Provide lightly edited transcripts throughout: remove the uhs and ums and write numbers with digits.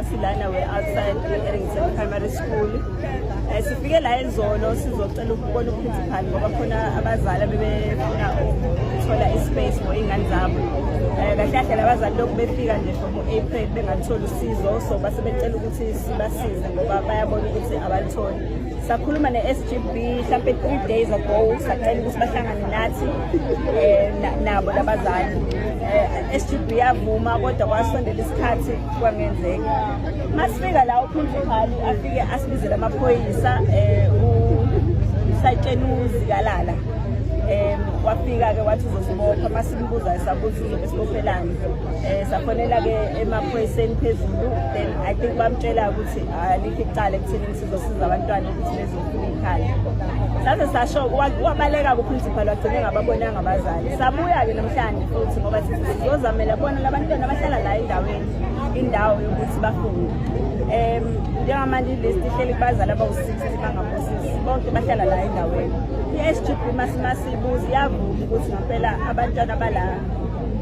silana we-outside e-Errington Primary School. Sifike la ezolo sizocela ukubona uprincipal ngoba khona abazali bebefuna ukuthola ispace for iy'ngane zabo. Kahle kahle labazali lokhu befika nje from April bengalitholi usizo, so basebecela ukuthi sibasize ngoba bayabona ukuthi abalitholi. Sakhuluma ne-SGB mhlampe 3 days ago, sacela ukuthi bahlangane nathi nabo labazali. SGB yavuma kodwa kwasondela isikhathi kwangenzeka. Masifika la uprincipal afike asibizele amaphoyisa usayitshena uzikalala. Wafika ke wathi uzosibopha masimbuza sabuthi uzobe sibophelani. Safonela ke emaphoyiseni phezulu, then I think bamtshela ukuthi alikho icala ekutheni sizosiza abantwana ukuthi bezofuna ikhaya. Saze sasho wabaleka kuprincipal wagcine ngababonanga abazali. Sabuya ke namhlanje futhi ngoba sizozamela bona labantwana abahlala la endaweni indawo yokuthi bafunde. Njengamanje list ihleli kubazali abawu-60 bangaphosisi bonke bahlala la endaweni. I-SGB masibuzi yavuma ukuthi ngempela abantwana abala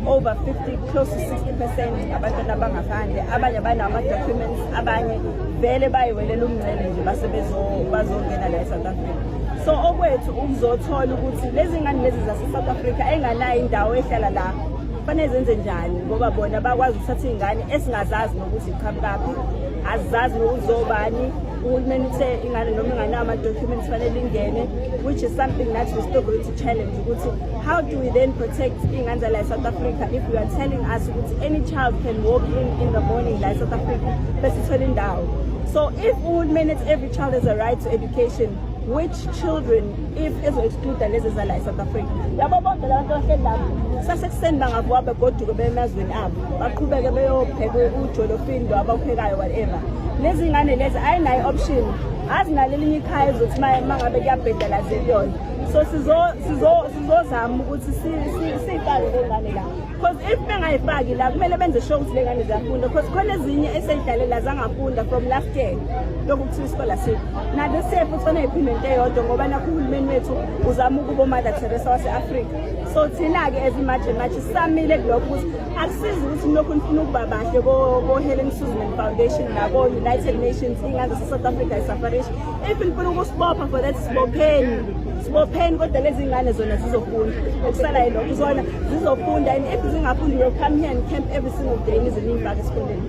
over 50 close to 60% abantwana bangaphandle, abanye banawo ama-documents, abanye vele bayiwelela umngcele nje base bazongena la eSouth Africa. So okwethu ukuzothola ukuthi lezi ngane lezi zase-South Africa enganayo indawo ehlala la fanele zenze njani ngoba bona bakwazi ukuthatha iy'ngane esingazazi nokuthi iqhamukaphi, azizazi nokuthi zobani. Uhulumeni uthe ingane noma inganawo ama-documents fanele ingene, which is something that we're still going to challenge ukuthi how do we then protect iy'ngane zala eSouth Africa if you are telling us ukuthi any child can walk in the morning la eSouth Africa besithole indawo. So if uhulumeni every child has a right to education, which children if ezo-exclude lezi zala eSouth Africa? Labo bonke labantu abahleli lapho sasekuseni bangavuka begoduke bemazweni abo baqhubeke beyopheka ujolofindo abawuphekayo whatever. Lezi ngane lezi ayinayo option, azinalo elinye ikhaya ezothi mangabe kuyabhedalaze kuyona. So sizozama ukuthi siyifake le ngane la, because if bengayifaki la kumele benze sure ukuthi le ngane ziyafunda, because khona ezinye eseyidlalela zangafunda from last year lokhu kuthiwa isikole sethu nalo sefu kufanele implement eyodwa ngoba nakho uhulumeni wethu uzama ukuba uMother Teresa wase-Afrika. So thina-ke as imanje sisamile kulokho ukuthi akusizi ukuthi nilokhu nifuna ukuba bahle ko-Helen Suzman Foundation nako-United Nations iy'ngane zase-South Africa isafarish. If nifuna ukusibopha for that sibopheni kodwa lezi ngane zona zizofunda. Okusala yilokho zona zizofunda, and if zingafundi will come here and camp every single day nizifake esikoleni.